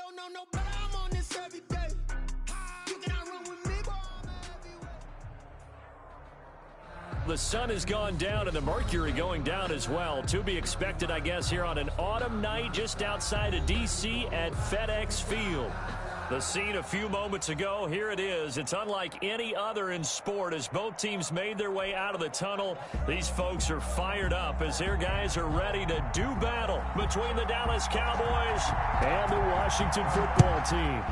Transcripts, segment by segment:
don't know no better, I'm on this every day. You cannot run with me, boy, I'm everywhere. The sun has gone down and the mercury going down as well. To be expected, I guess, here on an autumn night just outside of D.C. at FedEx Field. The scene a few moments ago, here it is. It's unlike any other in sport as both teams made their way out of the tunnel. These folks are fired up as their guys are ready to do battle between the Dallas Cowboys and the Washington football team.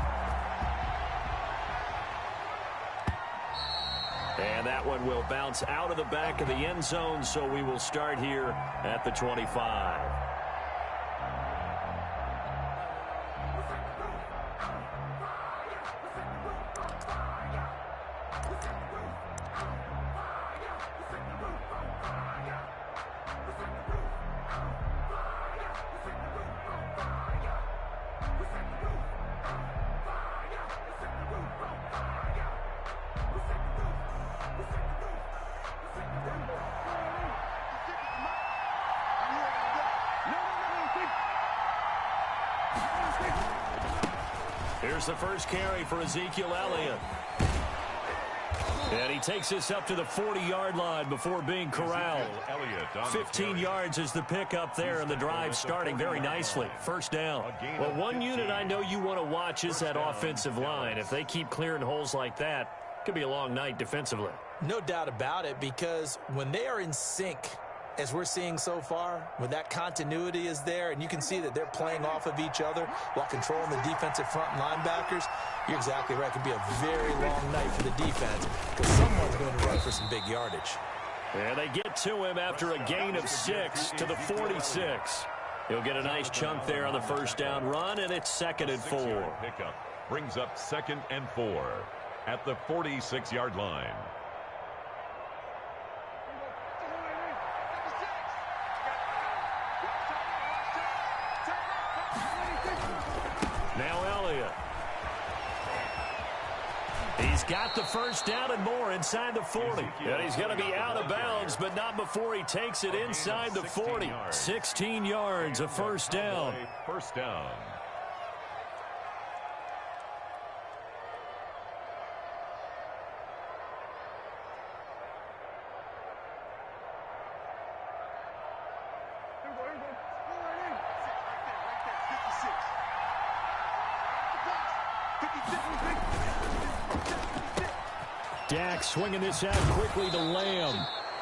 And that one will bounce out of the back of the end zone, so we will start here at the 25. Here's the first carry for Ezekiel Elliott. And he takes this up to the 40-yard line before being corralled. 15 yards is the pickup there, and the drive starting very nicely. First down. Well, one unit I know you want to watch is that offensive line. If they keep clearing holes like that, it could be a long night defensively. No doubt about it, because when they are in sync, as we're seeing so far, when that continuity is there, and you can see that they're playing off of each other while controlling the defensive front linebackers, you're exactly right. It could be a very long night for the defense because someone's going to run for some big yardage. And they get to him after a gain of 6 to the 46. He'll get a nice chunk there on the first down run, and it's 2nd and 4. Pickup brings up 2nd and 4 at the 46-yard line. Now Elliott. He's got the first down and more inside the 40. And he's going to be out of bounds, but not before he takes it inside the 40. 16 yards, a first down. First down. Dak swinging this out quickly to Lamb.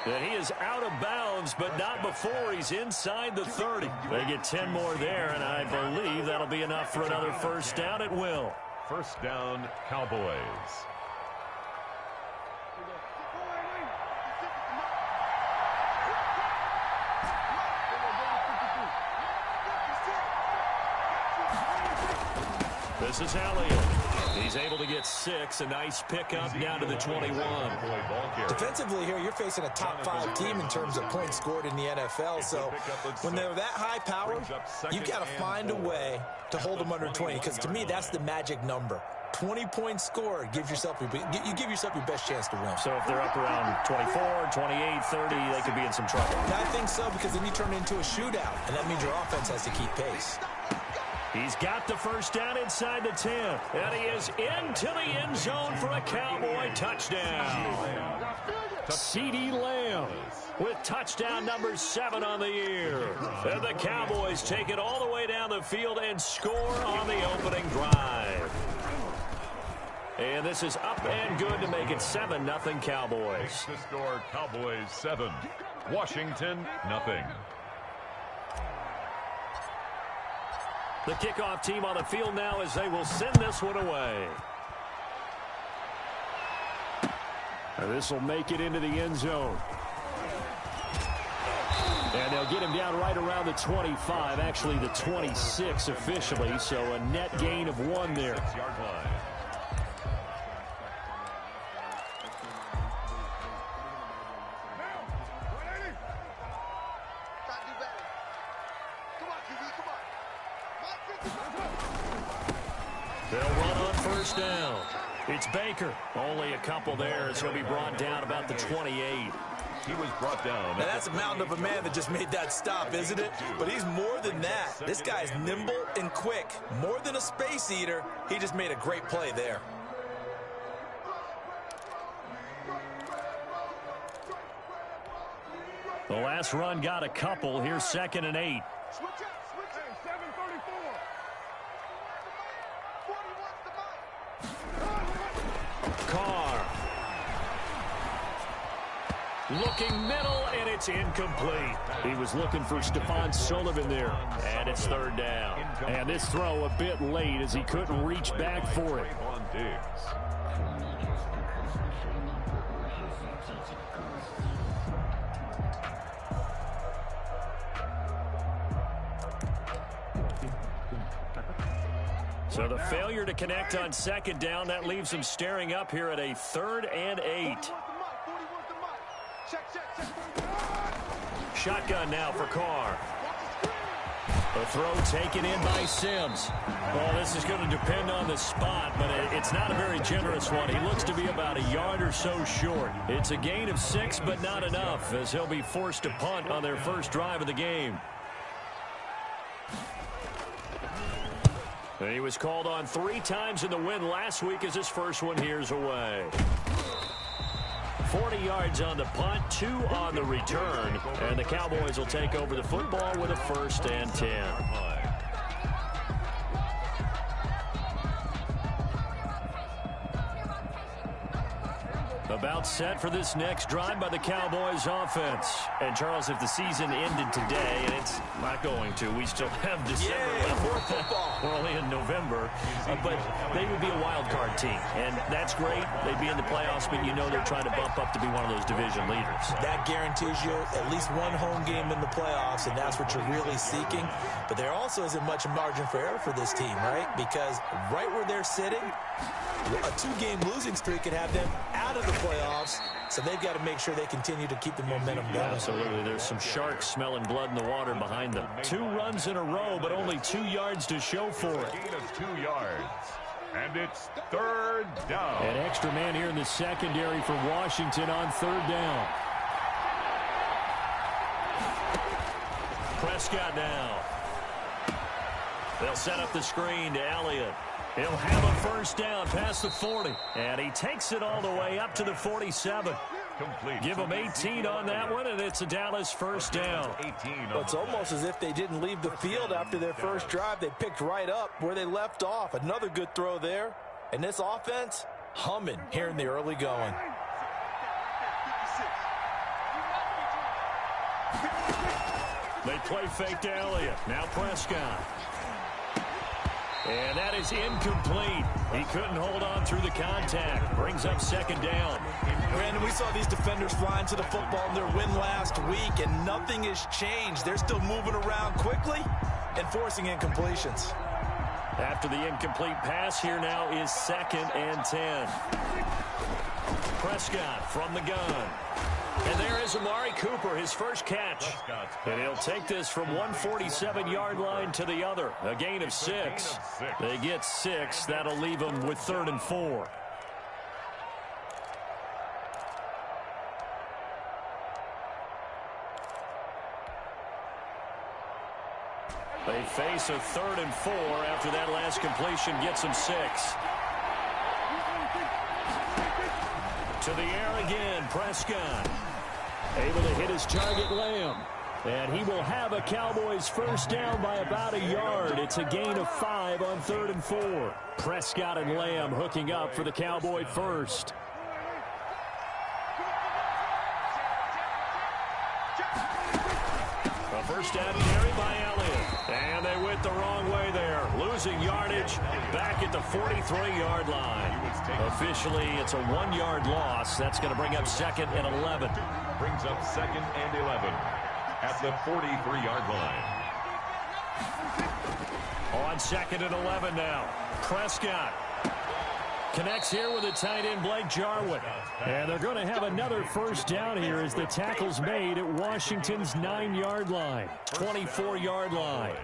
And he is out of bounds, but not before he's inside the 30. They get 10 more there, and I believe that'll be enough for another first down at will. First down, Cowboys. This is Elliott. He's able to get 6. A nice pickup down to the 21. Defensively here, you're facing a top 5 team in terms of points scored in the NFL. So when they're that high powered, you've got to find a way to hold them under 20. Because to me, that's the magic number. 20 points scored, you give yourself your best chance to win. So if they're up around 24, 28, 30, they could be in some trouble. I think so, because then you turn it into a shootout, and that means your offense has to keep pace. He's got the first down inside the 10. And he is into the end zone for a Cowboy touchdown. CeeDee Lamb with touchdown number 7 on the year. And the Cowboys take it all the way down the field and score on the opening drive. And this is up and good to make it 7-0 Cowboys. The score, Cowboys 7, Washington 0. The kickoff team on the field now as they will send this one away. And this will make it into the end zone. And they'll get him down right around the 25, actually the 26 officially, so a net gain of 1 there. 6-yard line. They'll run on first down. It's Baker. Only a couple there as he'll be brought down about the 28. He was brought down. Now that's a mountain of a man that just made that stop, isn't it? But he's more than that. This guy's nimble and quick. More than a space eater, he just made a great play there. The last run got a couple. Here's 2nd and 8. Switch up, switch up. 734. Carr. Looking middle, and it's incomplete. He was looking for Stephon Sullivan there, and it's 3rd down. And this throw a bit late as he couldn't reach back for it. So the failure to connect on 2nd down, that leaves him staring up here at a 3rd and 8. Shotgun now for Carr. The throw taken in by Sims. Well, this is going to depend on the spot, but it's not a very generous one. He looks to be about a yard or so short. It's a gain of 6, but not enough, as he'll be forced to punt on their first drive of the game. He was called on 3 times in the win last week as his first one here's away. 40 yards on the punt, 2 on the return, and the Cowboys will take over the football with a 1st and 10. About set for this next drive by the Cowboys offense. And, Charles, if the season ended today, and it's not going to, we still have December left. More football. We're only in November, but they would be a wild card team. And that's great. They'd be in the playoffs, but you know they're trying to bump up to be one of those division leaders. That guarantees you at least one home game in the playoffs, and that's what you're really seeking. But there also isn't much margin for error for this team, right? Because right where they're sitting, a 2-game losing streak could have them out of the playoffs, so they've got to make sure they continue to keep the momentum going. Absolutely. There's some sharks smelling blood in the water behind them. 2 runs in a row, but only 2 yards to show for it. Gain of 2 yards. And it's 3rd down. An extra man here in the secondary for Washington on 3rd down. Prescott now. They'll set up the screen to Elliott. He'll have a 1st down past the 40. And he takes it all the way up to the 47. Complete. Give him 18 on that one, and it's a Dallas 1st down. 18. Well, it's almost as if they didn't leave the field after their first drive. They picked right up where they left off. Another good throw there. And this offense, humming here in the early going. They play fake to Elliott. Now Prescott. And that is incomplete. He couldn't hold on through the contact. Brings up 2nd down. Brandon, we saw these defenders flying to the football in their win last week, and nothing has changed. They're still moving around quickly and forcing incompletions. After the incomplete pass, here now is 2nd and 10. Prescott from the gun. And there is Amari Cooper, his first catch. And he'll take this from 147-yard line to the other. A gain of 6. They get 6. That'll leave them with 3rd and 4. They face a 3rd and 4 after that last completion gets them 6. To the air again, Prescott. Able to hit his target, Lamb. And he will have a Cowboys 1st down by about a yard. It's a gain of 5 on 3rd and 4. Prescott and Lamb hooking up for the Cowboy 1st. A 1st down carry by Elliott. And they went the wrong way there. Losing yardage back at the 43-yard line. Officially, it's a 1-yard loss. That's going to bring up 2nd and 11. Brings up 2nd and 11 at the 43-yard line. On 2nd and 11 now. Prescott connects here with the tight end, Blake Jarwin. And they're going to have another 1st down here as the tackle's made at Washington's 9-yard line. 24-yard line.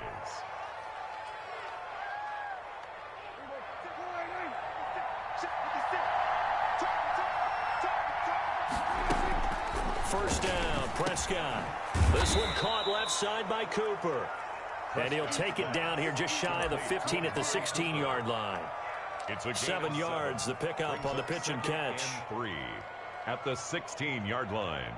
first down. Prescott. This one caught left side by Cooper. And he'll take it down here just shy of the 15 at the 16-yard line. It's a 7 yards, the pickup on the pitch and catch. 3 at the 16-yard line.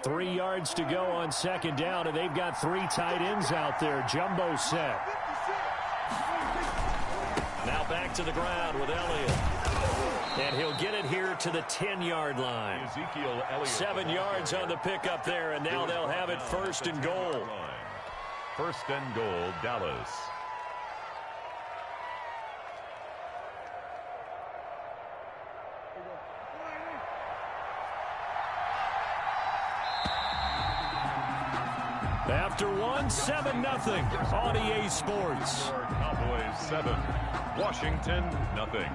3 yards to go on second down, and they've got 3 tight ends out there. Jumbo set. Now back to the ground with Elliott. And he'll get it here to the 10-yard line. Ezekiel Elliott. 7 yards on the pickup there, and now they'll have it first and goal. First and goal, Dallas. After one, 7-0 on EA Sports. Cowboys 7, Washington 0.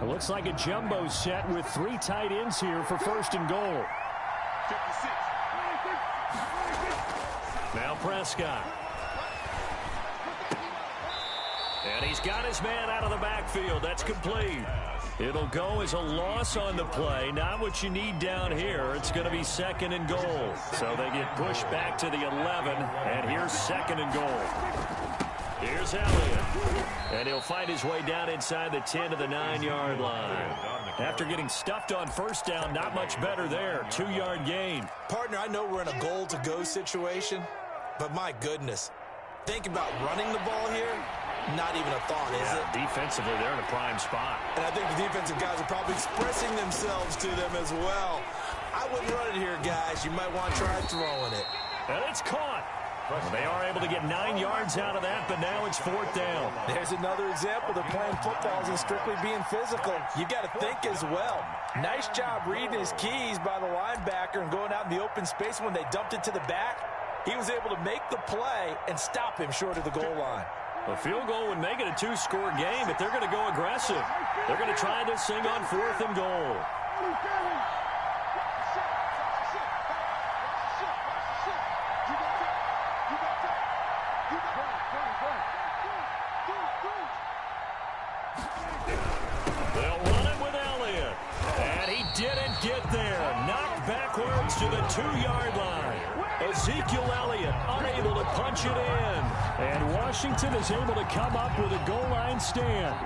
It looks like a jumbo set with 3 tight ends here for first and goal. 56. Now Prescott. And he's got his man out of the backfield. That's complete. It'll go as a loss on the play. Not what you need down here. It's going to be second and goal. So they get pushed back to the 11. And here's second and goal. Here's Elliott. And he'll find his way down inside the 10 to the 9-yard line. After getting stuffed on first down, not much better there. 2-yard gain. Partner, I know we're in a goal-to-go situation, but my goodness. Think about running the ball here. Not even a thought, is it? Defensively, they're in a prime spot. And I think the defensive guys are probably expressing themselves to them as well. I wouldn't run it here, guys. You might want to try throwing it. And it's caught. Well, they are able to get 9 yards out of that, but now it's 4th down. There's another example. They're playing football and strictly being physical. You got to think as well. Nice job reading his keys by the linebacker and going out in the open space when they dumped it to the back. He was able to make the play and stop him short of the goal line. A field goal would make it a 2-score game, but they're going to go aggressive. They're going to try this thing on 4th and goal. They'll run it with Elliott. And he didn't get there. Knocked backwards to the 2-yard line. Ezekiel Elliott unable to punch it in. And Washington is able to come up with a goal line stand.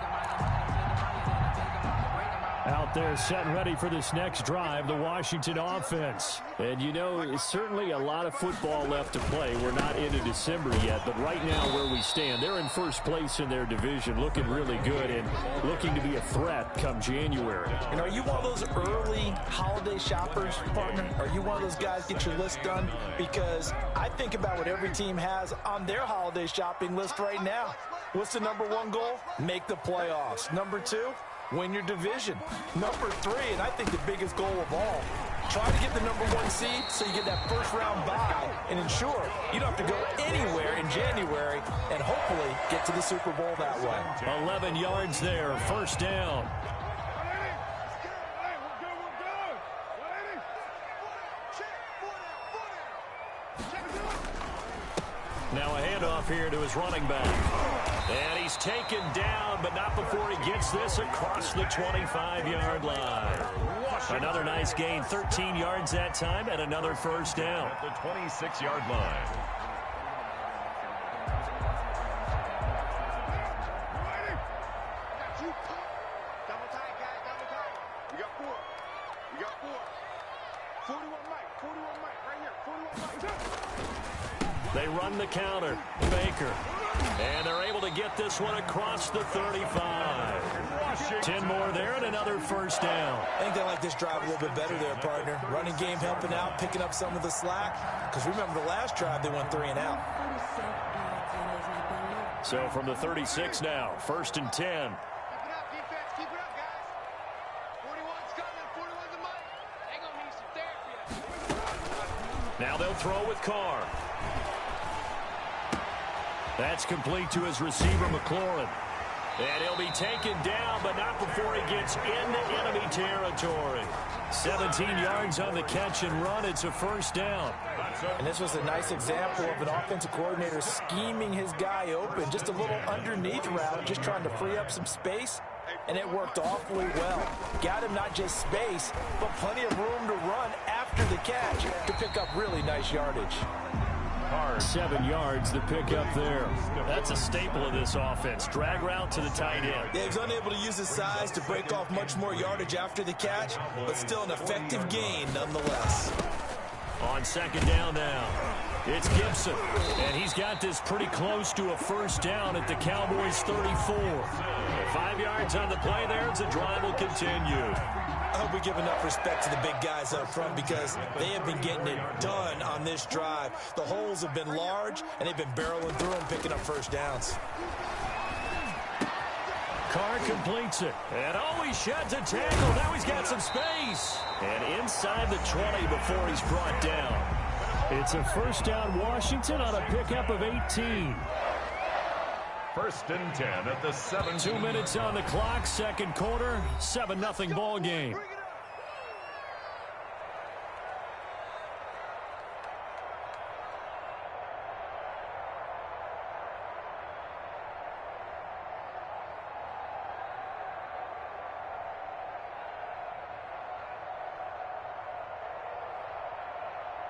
Out there set and ready for this next drive, the Washington offense. And you know, it's certainly a lot of football left to play. We're not into December yet, but right now where we stand, they're in first place in their division, looking really good and looking to be a threat come January. And are you one of those early holiday shoppers, partner? Are you one of those guys get your list done? Because I think about what every team has on their holiday shopping list right now. What's the number 1 goal? Make the playoffs. Number 2? Win your division. Number 3, and I think the biggest goal of all, try to get the number 1 seed so you get that first-round bye and ensure you don't have to go anywhere in January and hopefully get to the Super Bowl that way. 11 yards there, first down. Now a handoff here to his running back. And he's taken down, but not before he gets this across the 25-yard line. Another nice gain, 13 yards that time, and another first down. At the 26-yard line. Double tight, guys, double tight. We got 4. We got 4. 41 Mike, 41 Mike, right here, 41 Mike. They run the counter. Baker. And they're able to get this one across the 35. 10 more there and another first down. I think they like this drive a little bit better there, partner. Running game helping out, picking up some of the slack. Because remember the last drive, they went 3 and out. So from the 36 now, first and 10. Keep it up, defense, keep it up, guys. 41's coming, 41's a Mike. They're going to need some therapy. Now they'll throw with Carr. That's complete to his receiver, McLaurin. And he'll be taken down, but not before he gets into enemy territory. 17 yards on the catch and run. It's a first down. And this was a nice example of an offensive coordinator scheming his guy open. Just a little underneath route, just trying to free up some space. And it worked awfully well. Got him not just space, but plenty of room to run after the catch to pick up really nice yardage. 7 yards the pick up there. That's a staple of this offense. Drag route to the tight end. Yeah, he was unable to use his size to break off much more yardage after the catch, but still an effective gain nonetheless. On second down now, it's Gibson. And he's got this pretty close to a first down at the Cowboys' 34. 5 yards on the play there as the drive will continue. I hope we give enough respect to the big guys up front because they have been getting it done on this drive. The holes have been large, and they've been barreling through them, picking up first downs. Carr completes it. And he sheds a tackle. Now he's got some space. And inside the 20 before he's brought down. It's a first down Washington on a pickup of 18. First and 10 at the 7. 2 minutes on the clock, second quarter, 7-0 ball game.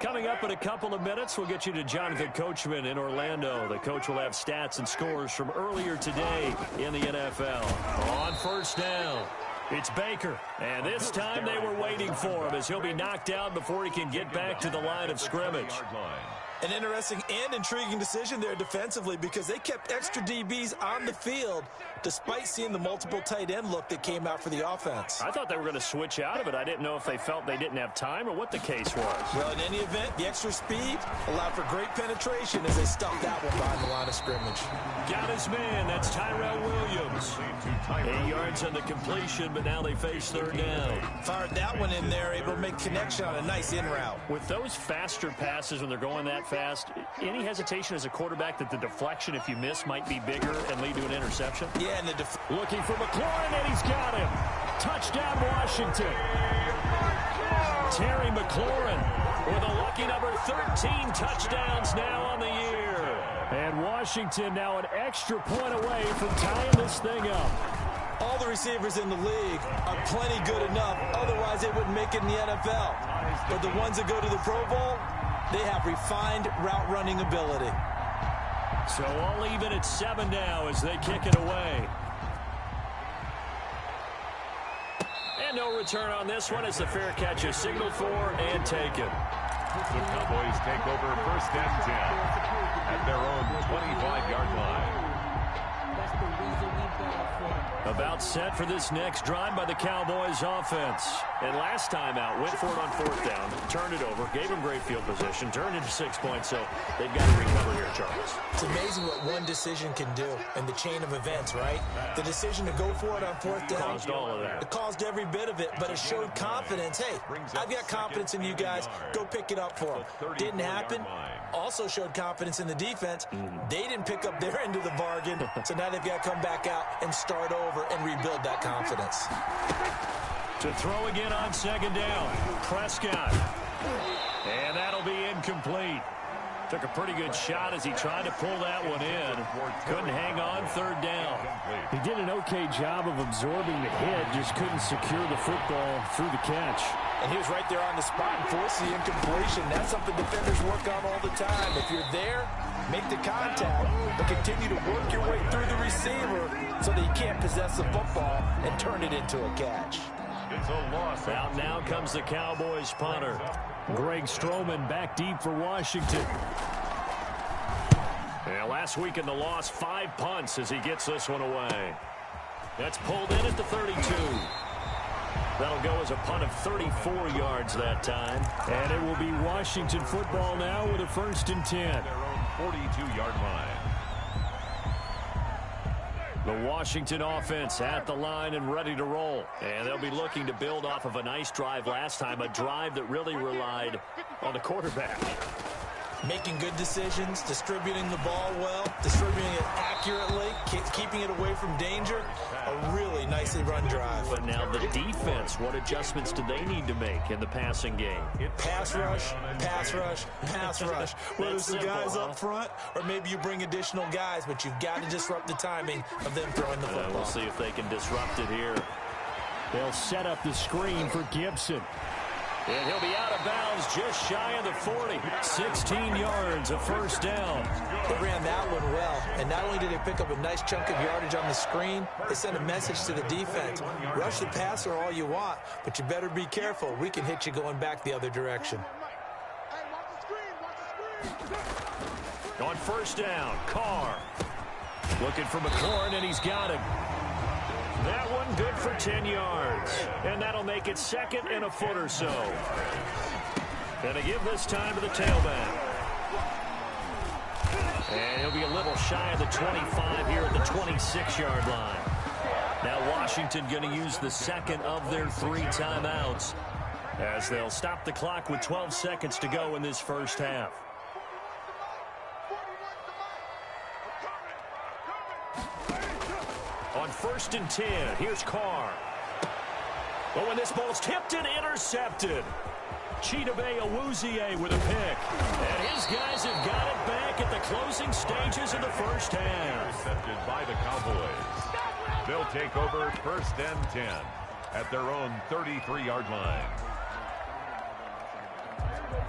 Coming up in a couple of minutes, we'll get you to Jonathan Coachman in Orlando. The coach will have stats and scores from earlier today in the NFL. On first down, it's Baker. And this time they were waiting for him as he'll be knocked down before he can get back to the line of scrimmage. An interesting and intriguing decision there defensively because they kept extra DBs on the field despite seeing the multiple tight end look that came out for the offense. I thought they were going to switch out of it. I didn't know if they felt they didn't have time or what the case was. Well, in any event, the extra speed allowed for great penetration as they stuffed that one behind the line of scrimmage. Got his man. That's Tyrell Williams. 8 yards on the completion, but now they face third down. Fired that one in there, able to make connection on a nice in route. With those faster passes when they're going that fast, any hesitation as a quarterback that the deflection, if you miss, might be bigger and lead to an interception? Yeah, and looking for McLaurin, and he's got him. Touchdown, Washington. Terry McLaurin with a lucky number 13 touchdowns now on the year. And Washington now an extra point away from tying this thing up. All the receivers in the league are plenty good enough. Otherwise, they wouldn't make it in the NFL. But the ones that go to the Pro Bowl, they have refined route running ability. So all even at 7 now as they kick it away. And no return on this one as the fair catch is signaled for and taken. The Cowboys take over first and 10 at their own 25-yard line. About set for this next drive by the Cowboys offense. And last time out, went for it on fourth down, turned it over, gave him great field position, turned into 6 points, so they've got to recover here, Charles. It's amazing what one decision can do in the chain of events, right? The decision to go for it on fourth down. Caused all of that. It caused every bit of it, but it showed confidence. Hey, I've got confidence in you guys. Go pick it up for them. Didn't happen. Also showed confidence in the defense. They didn't pick up their end of the bargain, so now they've got to come back out and start over and rebuild that confidence. To throw again on second down, Prescott. And that'll be incomplete. Took a pretty good shot as he tried to pull that one in. Couldn't hang on third down. He did an okay job of absorbing the hit, just couldn't secure the football through the catch. And he was right there on the spot and forced the incompletion. That's something defenders work on all the time. If you're there, make the contact, but continue to work your way through the receiver so that you can't possess the football and turn it into a catch. It's a loss. Out now comes the Cowboys punter. Greg Stroman back deep for Washington. Yeah, last week in the loss, 5 punts as he gets this one away. That's pulled in at the 32. That'll go as a punt of 34 yards that time. And it will be Washington football now with a first and 10. Their own 42-yard line. The Washington offense at the line and ready to roll. And they'll be looking to build off of a nice drive last time, a drive that really relied on the quarterback. Making good decisions, distributing the ball well, distributing it accurately, keeping it away from danger. A really nicely run drive. But now the defense, what adjustments do they need to make in the passing game? Pass rush, pass rush, pass rush. Whether it's the guys up front or maybe you bring additional guys, but you've got to disrupt the timing of them throwing the football. We'll see if they can disrupt it here. They'll set up the screen for Gibson. And he'll be out of bounds just shy of the 40. 16 yards, a first down. They ran that one well. And not only did they pick up a nice chunk of yardage on the screen, they sent a message to the defense. Rush the passer all you want, but you better be careful. We can hit you going back the other direction. On first down, Carr. Looking for McLaurin, and he's got him. That one good for 10 yards. And that'll make it second and a foot or so. Gonna give this time to the tailback. And he'll be a little shy of the 25 here at the 26-yard line. Now Washington going to use the second of their 3 timeouts as they'll stop the clock with 12 seconds to go in this first half. On first and 10, here's Carr. But when this ball's tipped and intercepted, Chidobe Awuzie with a pick. And his guys have got it back at the closing stages of the first half. Intercepted by the Cowboys. They'll take over first and 10 at their own 33-yard line.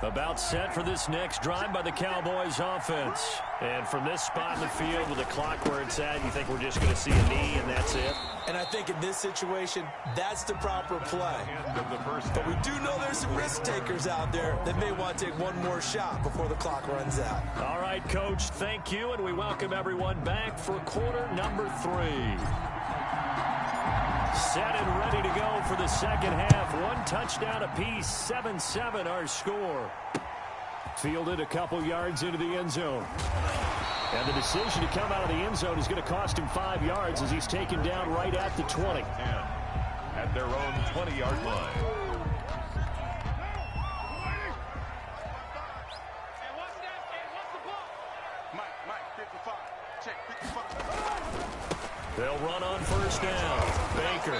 About set for this next drive by the Cowboys offense. And from this spot in the field with the clock where it's at, you think we're just going to see a knee and that's it? And I think in this situation, that's the proper play. End of the first But we do know there's some risk takers out there that may want to take one more shot before the clock runs out. All right, Coach, thank you, and we welcome everyone back for quarter number 3. Set and ready to go for the second half. 1 touchdown apiece, 7-7 our score. Fielded a couple yards into the end zone. And the decision to come out of the end zone is going to cost him 5 yards as he's taken down right at the 20. At their own 20-yard line. They'll run on first down. Baker.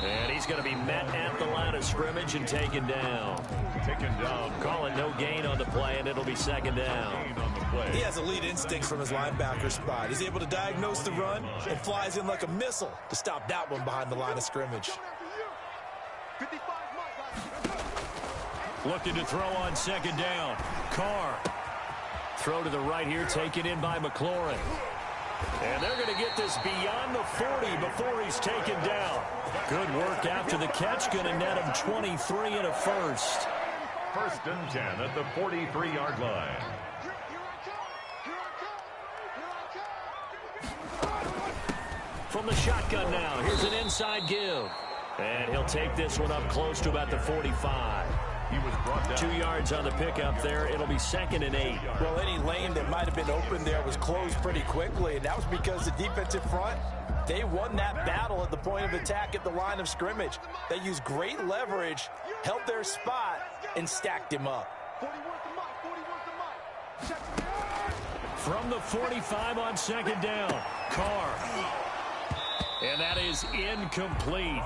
And he's going to be met at the line of scrimmage and taken down. Taken down. Call it no gain on the play, and it'll be second down. He has elite instincts from his linebacker spot. He's able to diagnose the run and flies in like a missile to stop that one behind the line of scrimmage. Looking to throw on second down. Carr. Throw to the right here, taken in by McLaurin. And they're going to get this beyond the 40 before he's taken down. Good work after the catch. Going to net him 23 and a first. First and 10 at the 43-yard line. From the shotgun now, here's an inside give. And he'll take this one up close to about the 45. He was brought down. 2 yards on the pickup there. It'll be second and 8. Well, any lane that might have been open there was closed pretty quickly, and that was because the defensive front, they won that battle at the point of attack at the line of scrimmage. They used great leverage, held their spot, and stacked him up. From the 45 on second down, Carr. And that is incomplete.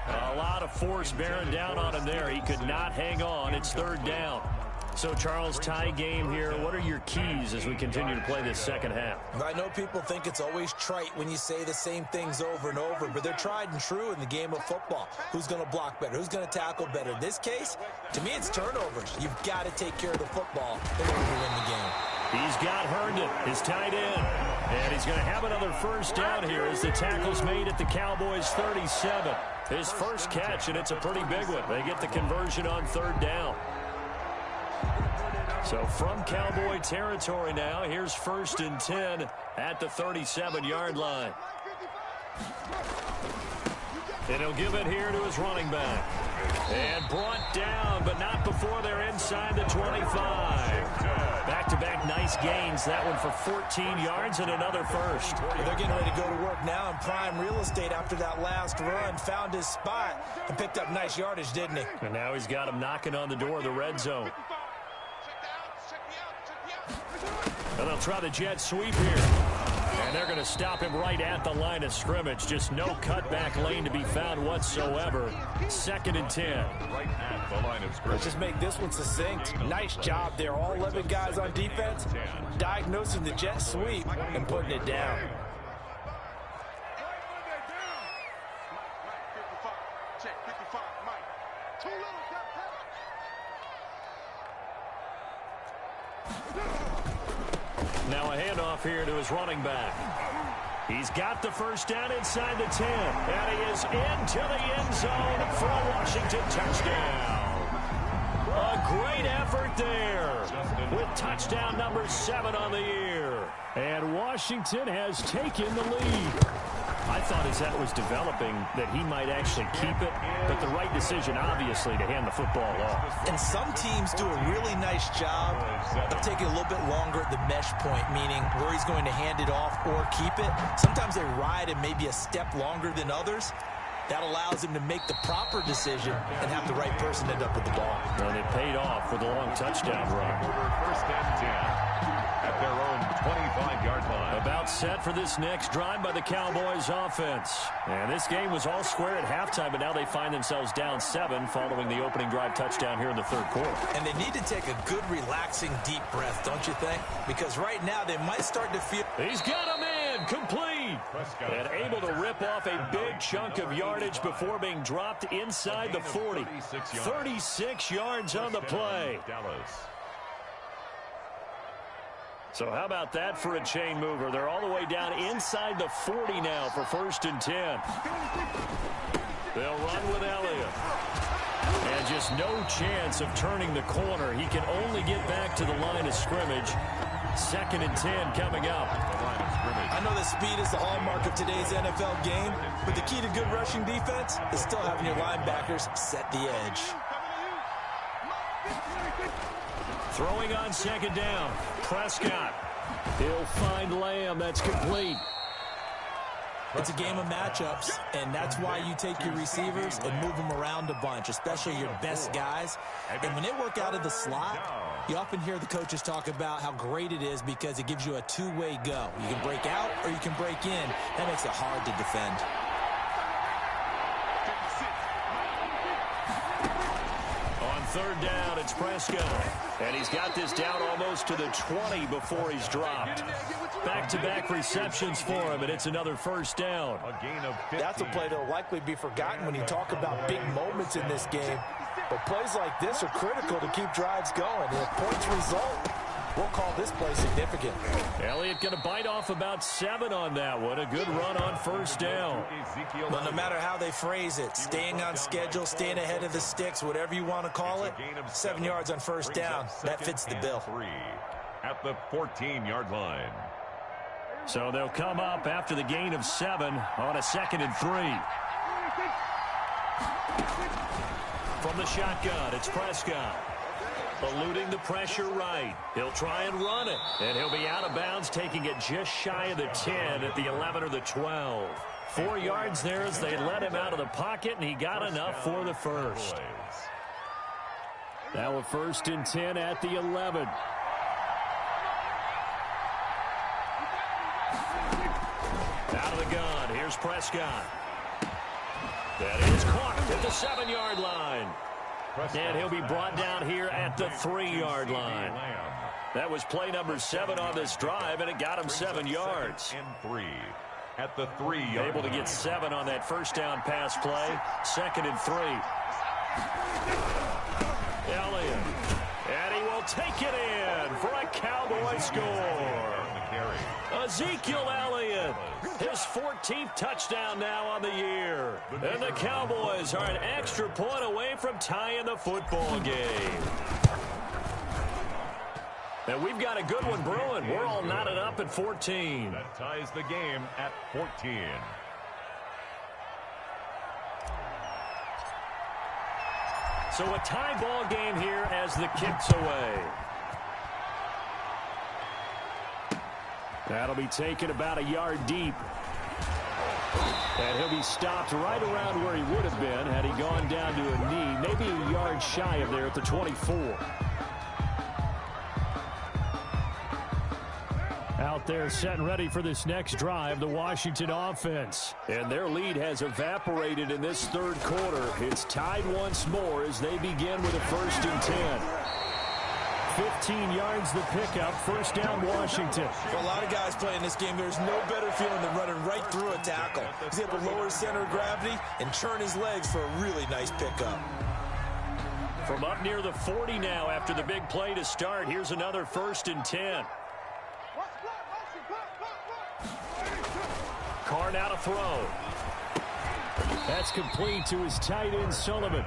A lot of force bearing down on him there. He could not hang on. It's third down. So, Charles, tie game here. What are your keys as we continue to play this second half? I know people think it's always trite when you say the same things over and over, but they're tried and true in the game of football. Who's going to block better? Who's going to tackle better? In this case, to me, it's turnovers. You've got to take care of the football in order to win the game. He's got Herndon, his tight end. And he's going to have another first down here as the tackle's made at the Cowboys' 37. His first catch, and it's a pretty big one. They get the conversion on third down. So from Cowboy territory now, here's first and 10 at the 37-yard line. And he'll give it here to his running back. And brought down, but not before they're inside the 25. Back-to-back nice gains. That one for 14 yards and another first. They're getting ready to go to work now in prime real estate after that last run. Found his spot and picked up nice yardage, didn't he? And now he's got him knocking on the door of the red zone. And they'll try the jet sweep here. And they're going to stop him right at the line of scrimmage. Just no cutback lane to be found whatsoever. 2nd and 10. Right at the line of scrimmage. Let's just make this one succinct. Nice job there. All 11 guys on defense diagnosing the jet sweep and putting it down. Check 55, Mike. Too little, Now a handoff here to his running back. He's got the first down inside the 10. And he is into the end zone for a Washington touchdown. A great effort there with touchdown number 7 on the year. And Washington has taken the lead. I thought as that was developing that he might actually keep it, but the right decision, obviously, to hand the football off. And some teams do a really nice job of taking a little bit longer at the mesh point, meaning where he's going to hand it off or keep it. Sometimes they ride it maybe a step longer than others. That allows him to make the proper decision and have the right person end up with the ball. And it paid off with a long touchdown run. First and 10 at their own 25-yard line. About set for this next drive by the Cowboys offense. And this game was all square at halftime, but now they find themselves down 7 following the opening drive touchdown here in the 3rd quarter. And they need to take a good, relaxing, deep breath, don't you think? Because right now they might start to feel... He's got him in, complete. And able to rip off a big chunk of yardage before being dropped inside the 40. 36 yards on the play. So how about that for a chain mover? They're all the way down inside the 40 now for 1st and 10. They'll run with Elliott. And just no chance of turning the corner. He can only get back to the line of scrimmage. 2nd and 10 coming up. I know that speed is the hallmark of today's NFL game, but the key to good rushing defense is still having your linebackers set the edge. Throwing on 2nd down. Prescott. He'll find Lamb. That's complete. It's a game of matchups, and that's why you take your receivers and move them around a bunch, especially your best guys. And when they work out of the slot, you often hear the coaches talk about how great it is because it gives you a two-way go. You can break out or you can break in. That makes it hard to defend. On 3rd down, it's Prescott. And he's got this down almost to the 20 before he's dropped. Back-to-back receptions for him, and it's another 1st down. A gain of 15. That's a play that will likely be forgotten when you talk about big moments in this game. But plays like this are critical to keep drives going. And if points result, we'll call this play significant. Elliott going to bite off about 7 on that one. A good run on 1st down. Well, no matter how they phrase it, staying on schedule, staying ahead of the sticks, whatever you want to call it, 7 yards on 1st down, that fits the bill. 3 at the 14-yard line. So they'll come up after the gain of 7 on a 2nd and 3. From the shotgun, it's Prescott. Eluding the pressure right. He'll try and run it. And he'll be out of bounds, taking it just shy of the 10 at the 11 or the 12. 4 yards there as they let him out of the pocket, and he got enough for the 1st. Now a 1st and 10 at the 11. Out of the gun, here's Prescott. That is caught at the 7-yard line. And he'll be brought down here at the 3-yard line. That was play number 7 on this drive, and it got him 7 yards. And 3 at the 3-yard Able to get 7 on that 1st down pass play. 2nd and 3. Elliott. And he will take it in for a Cowboy score. Ezekiel Elliott, his 14th touchdown now on the year. And the Cowboys are an extra point away from tying the football game. And we've got a good one brewing. We're all knotted up at 14. That ties the game at 14. So a tie ball game here as the kick's away. That'll be taken about a yard deep. And he'll be stopped right around where he would have been had he gone down to a knee, maybe a yard shy of there at the 24. Out there set and ready for this next drive, the Washington offense. And their lead has evaporated in this third quarter. It's tied once more as they begin with a 1st and 10. 15 yards the pickup, first down Washington. For a lot of guys playing this game, there's no better feeling than running right through a tackle. He's able to lower his center of gravity and churn his legs for a really nice pickup. From up near the 40 now after the big play to start, here's another 1st and 10. Carr now to throw. That's complete to his tight end, Sullivan.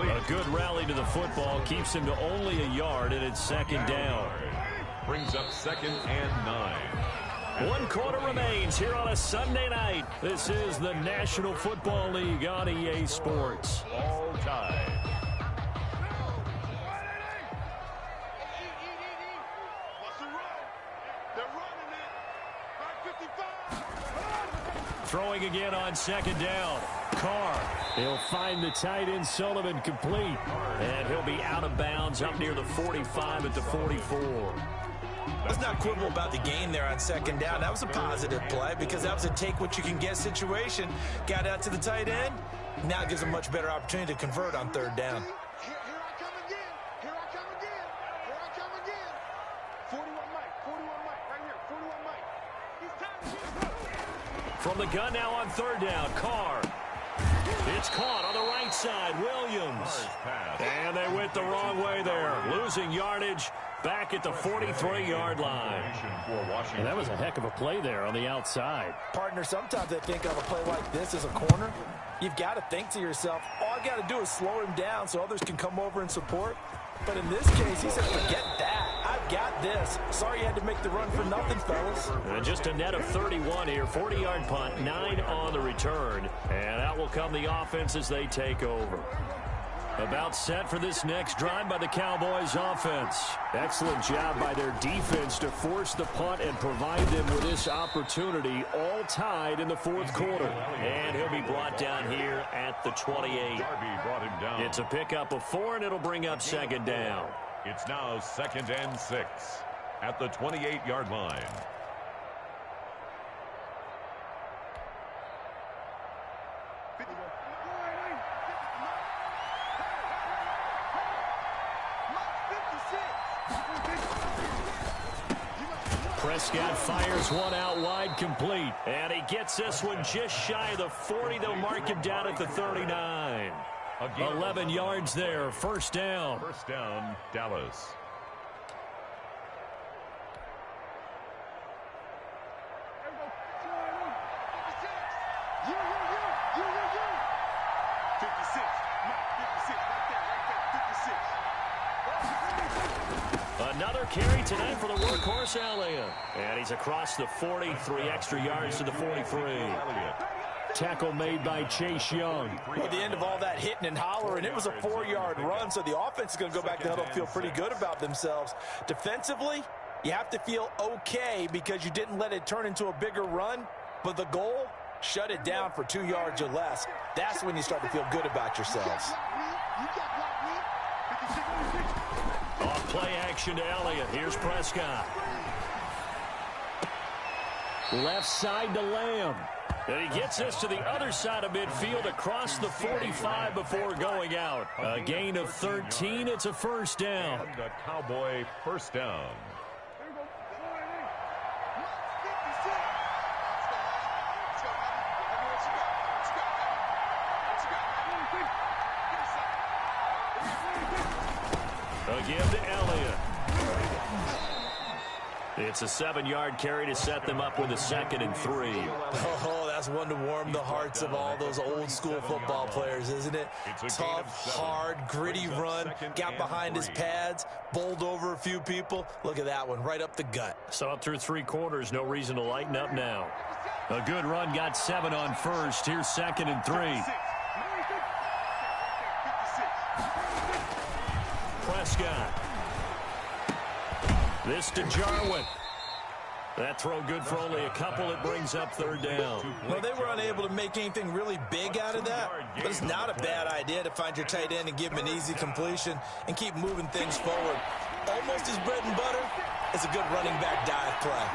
A good rally to the football keeps him to only a yard, and it's 2nd down. Brings up 2nd and 9. 1 quarter remains here on a Sunday night. This is the National Football League on EA Sports. All tied. Throwing again on 2nd down. Carr. He'll find the tight end Sullivan complete. And he'll be out of bounds up near the 45 at the 44. Let's not quibble about the gain there on 2nd down. That was a positive play because that was a take-what-you-can-get situation. Got out to the tight end. Now it gives a much better opportunity to convert on 3rd down. Here I come again. Here I come again. Here I come again. 41 Mike. 41 Mike. Right here. 41 Mike. He's time. From the gun now on 3rd down. Carr. It's caught on the right side. Williams. And they went the wrong way there. Losing yardage back at the 43-yard line. And that was a heck of a play there on the outside. Partner, sometimes I think of a play like this as a corner. You've got to think to yourself, all I got to do is slow him down so others can come over and support. But in this case, he said, forget that. I've got this. Sorry you had to make the run for nothing, fellas. And just a net of 31 here. 40-yard punt, 9 on the return. And out will come the offense as they take over. About set for this next drive by the Cowboys offense. Excellent job by their defense to force the punt and provide them with this opportunity, all tied in the 4th quarter. And he'll be brought down here at the 28. Brought him down. It's a pickup of 4, and it'll bring up 2nd down. It's now 2nd and 6 at the 28-yard line. Prescott fires one out wide, complete. And he gets this one just shy of the 40. They'll mark him down at the 39. 11 yards there, 1st down. 1st down, Dallas. Another carry tonight for the workhorse, Elliott. And he's across the 43, extra yards to the 43. Tackle made by Chase Young. At the end of all that hitting and hollering, it was a 4-yard run, so the offense is going to go back to the huddle and feel pretty good about themselves. Defensively, you have to feel okay because you didn't let it turn into a bigger run, but the goal, shut it down for 2 yards or less. That's when you start to feel good about yourselves. Off play action to Elliott. Here's Prescott. Left side to Lamb. And he gets this to the other side of midfield across the 45 before going out. A gain of 13. It's a 1st down. And a Cowboy 1st down. Again to Elliott. It's a 7-yard carry to set them up with a 2nd and 3. Oh, that's one to warm the hearts of all those old-school football players, isn't it? Tough, hard, gritty run, got behind his pads, bowled over a few people. Look at that one, right up the gut. So up through 3 quarters, no reason to lighten up now. A good run, got 7 on 1st. Here's 2nd and 3. Prescott. This to Jarwin. That throw good for only a couple. It brings up 3rd down. Well, they were unable to make anything really big out of that, but it's not a bad idea to find your tight end and give him an easy completion and keep moving things forward. almost his bread and butter, it's a good running back dive play.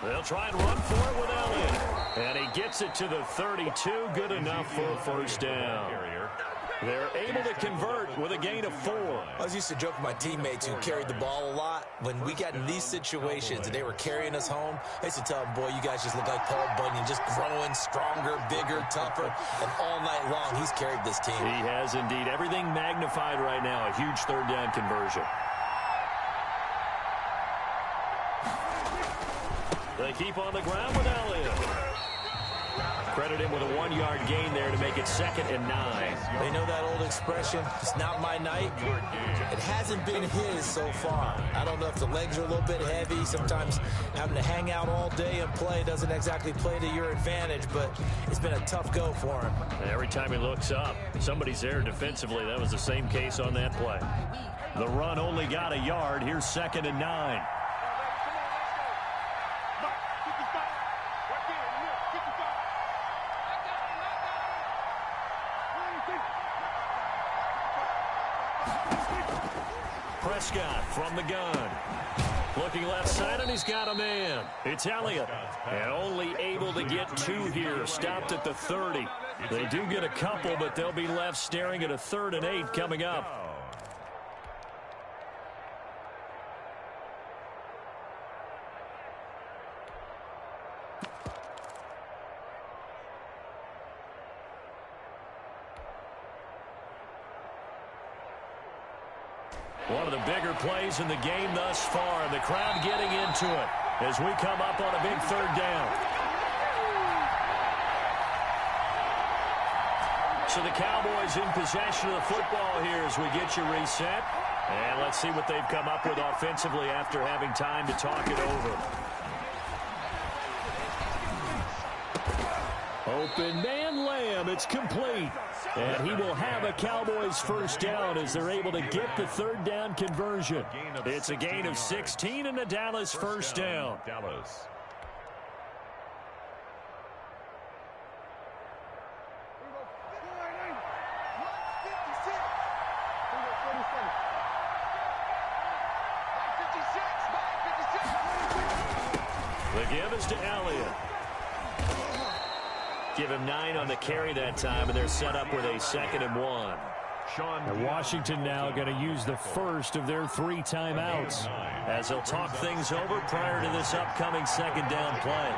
They'll try and run for it with Elliott. And he gets it to the 32. Good enough for a first down. They're able to convert with a gain of 4. I was used to joke with my teammates who carried the ball a lot. When we got in these situations and they were carrying us home, I used to tell them, boy, you guys just look like Paul Bunyan, just growing stronger, bigger, tougher. And all night long, he's carried this team. He has indeed. Everything magnified right now. A huge third down conversion. They keep on the ground with Elliott. Credit him with a 1-yard gain there to make it 2nd and 9. They know that old expression, it's not my night. It hasn't been his so far. I don't know if the legs are a little bit heavy. Sometimes having to hang out all day and play doesn't exactly play to your advantage, but it's been a tough go for him. Every time he looks up, somebody's there defensively. That was the same case on that play. The run only got a yard. Here's 2nd and 9. Prescott from the gun. Looking left side, and he's got a man. It's Elliott. And only able to get 2 here. Stopped at the 30. They do get a couple, but they'll be left staring at a 3rd and 8 coming up. One of the bigger plays in the game thus far, and the crowd getting into it as we come up on a big 3rd down. So the Cowboys in possession of the football here as we get you reset. And let's see what they've come up with offensively after having time to talk it over. Open man Lamb, it's complete. And he will have a Cowboys first down as they're able to get the 3rd down conversion. It's a gain of 16 and a Dallas first down. Dallas. The give is to Elliott. Give him 9 on the carry that time, and they're set up with a 2nd and 1. And Washington now going to use the first of their 3 timeouts as they'll talk things over prior to this upcoming 2nd down play.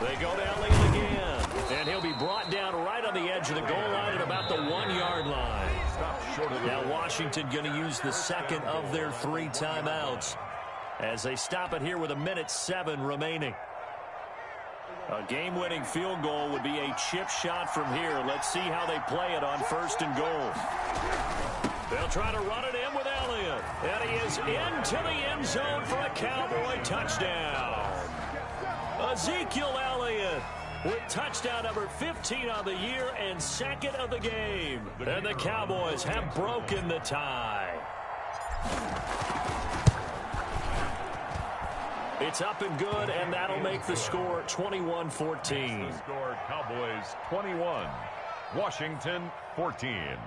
They go to Elliott again, and he'll be brought down right on the edge of the goal line at about the 1-yard line. Now Washington going to use the 2nd of their 3 timeouts as they stop it here with 1:07 remaining. A game-winning field goal would be a chip shot from here. Let's see how they play it on 1st and goal. They'll try to run it in with Elliott. And he is into the end zone for a Cowboy touchdown. Ezekiel Elliott with touchdown number 15 on the year and 2nd of the game. And the Cowboys have broken the tie. It's up and good, and that'll make the score 21-14. The score, Cowboys 21, Washington 14.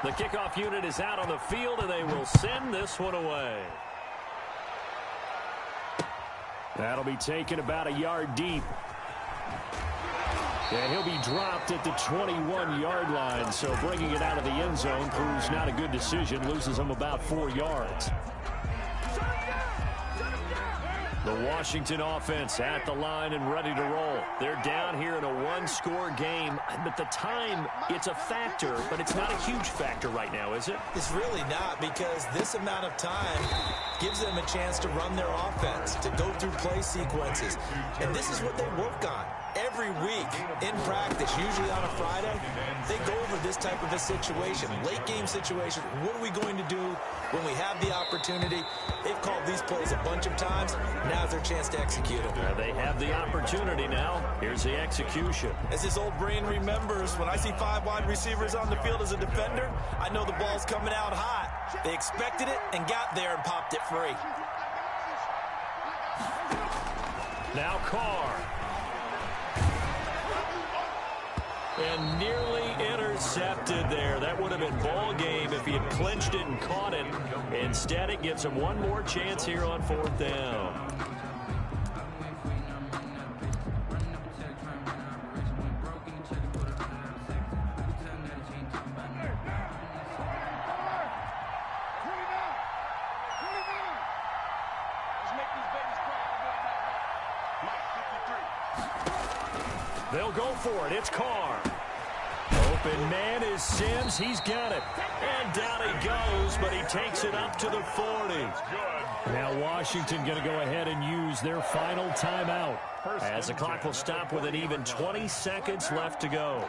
The kickoff unit is out on the field, and they will send this one away. That'll be taken about a yard deep. And he'll be dropped at the 21-yard line, so bringing it out of the end zone proves not a good decision, loses him about 4 yards. The Washington offense at the line and ready to roll. They're down here in a 1-score game, but the time, it's a factor, but it's not a huge factor right now, is it? It's really not, because this amount of time, gives them a chance to run their offense, to go through play sequences. And this is what they work on every week in practice, usually on a Friday. They go over this type of a situation, late game situation. What are we going to do when we have the opportunity? They've called these plays a bunch of times. Now's their chance to execute them. They have the opportunity now. Here's the execution. As this old brain remembers, when I see 5 wide receivers on the field as a defender, I know the ball's coming out hot. They expected it and got there and popped it free. Now Carr. And nearly intercepted there. That would have been ball game if he had clinched it and caught it. Instead, it gives him one more chance here on 4th down. They'll go for it. It's Carr. Open man is Sims. He's got it. And down he goes, but he takes it up to the 40. Now Washington going to go ahead and use their final timeout as the clock will stop with an even 20 seconds left to go.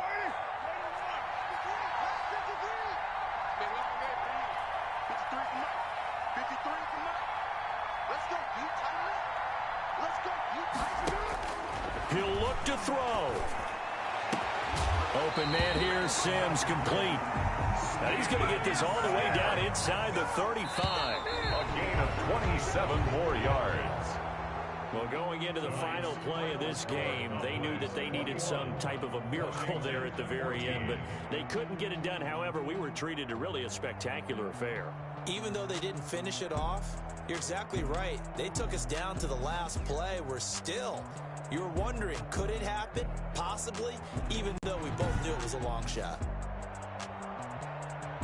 He'll look to throw. Open man here, Sims complete. Now he's going to get this all the way down inside the 35. A gain of 27 more yards. Well, going into the final play of this game, they knew that they needed some type of a miracle there at the very end, but they couldn't get it done. However, we were treated to really a spectacular affair. Even though they didn't finish it off, you're exactly right. They took us down to the last play. We're still... You were wondering, could it happen? Possibly, even though we both knew it was a long shot.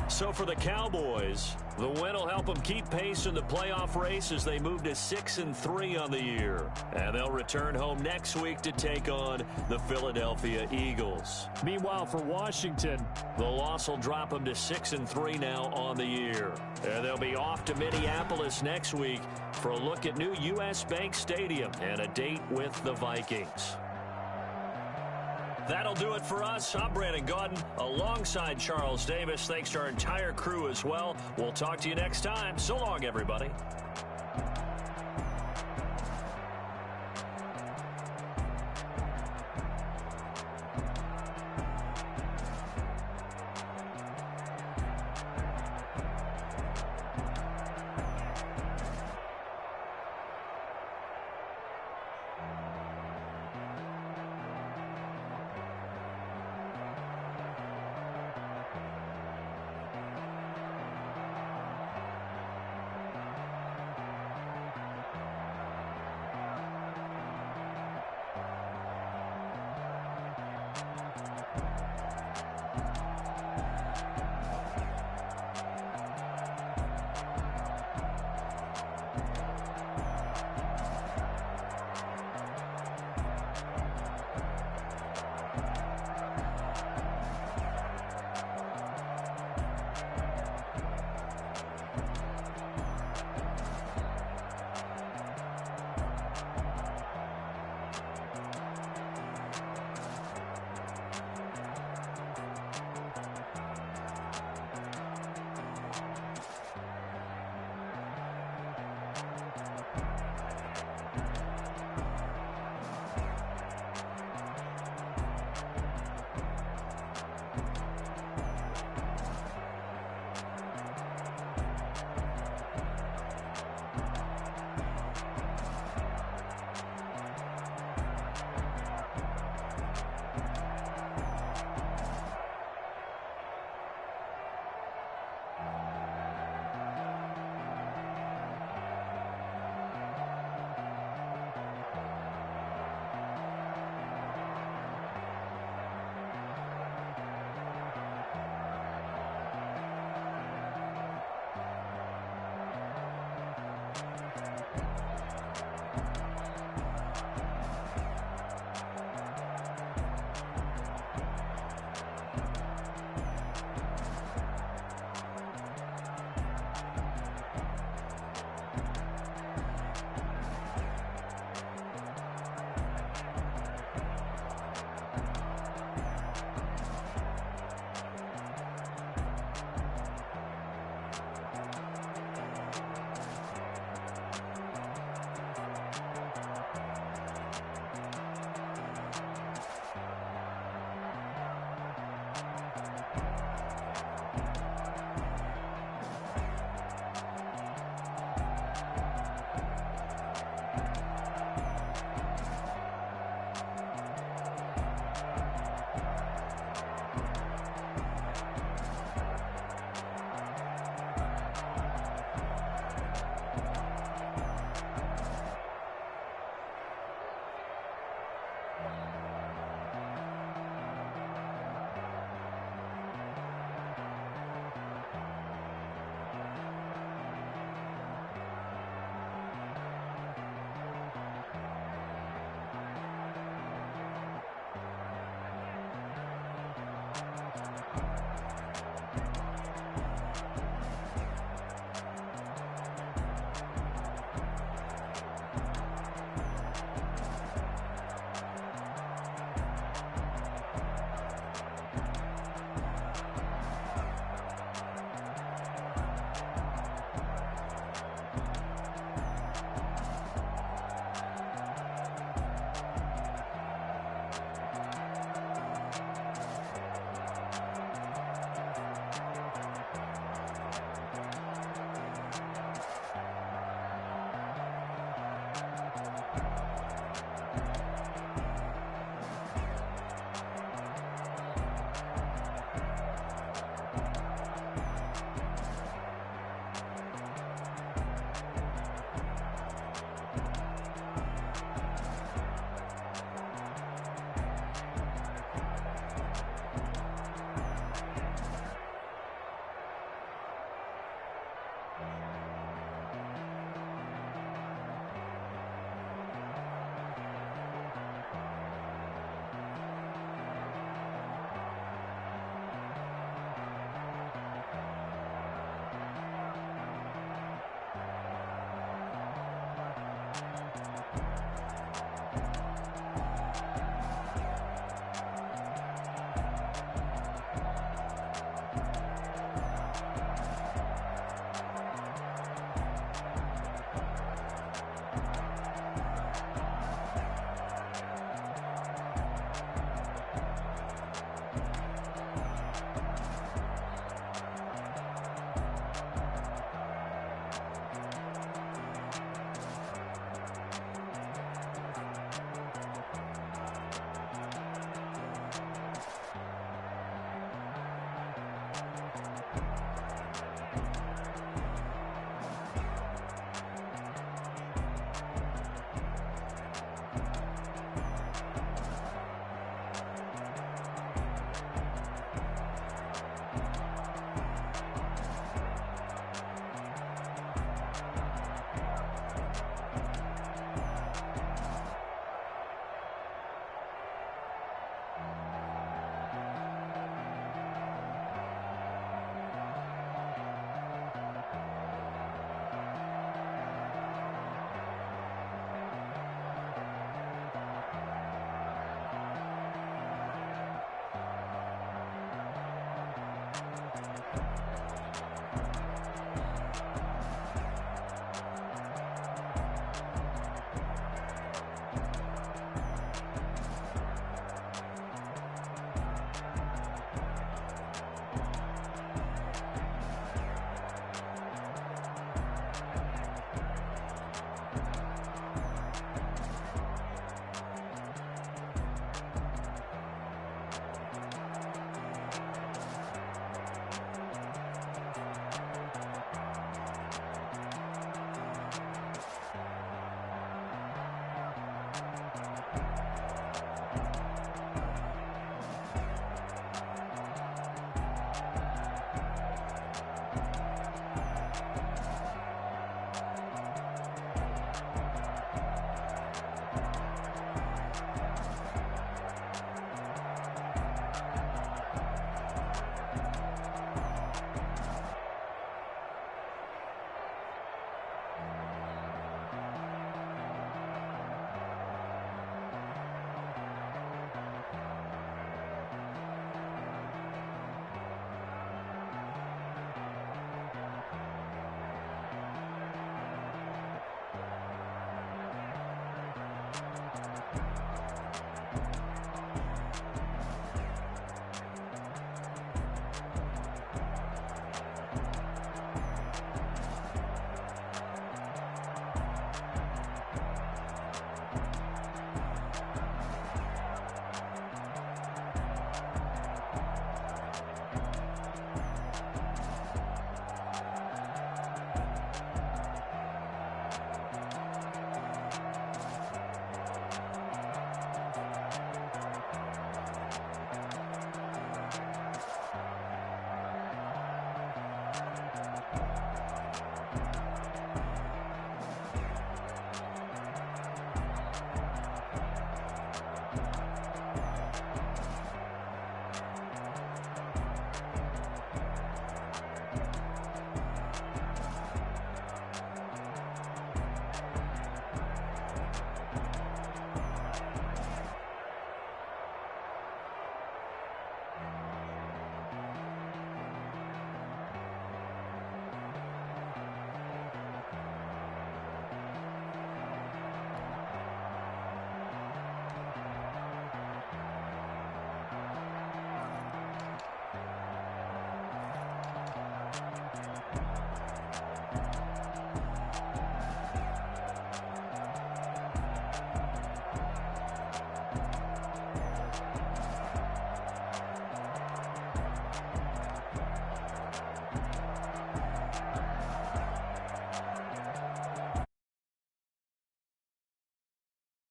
So for the Cowboys, the win will help them keep pace in the playoff race as they move to 6-3 on the year. And they'll return home next week to take on the Philadelphia Eagles. Meanwhile, for Washington, the loss will drop them to 6-3 now on the year. And they'll be off to Minneapolis next week for a look at new U.S. Bank Stadium and a date with the Vikings. That'll do it for us. I'm Brandon Gaudin alongside Charles Davis. Thanks to our entire crew as well. We'll talk to you next time. So long, everybody.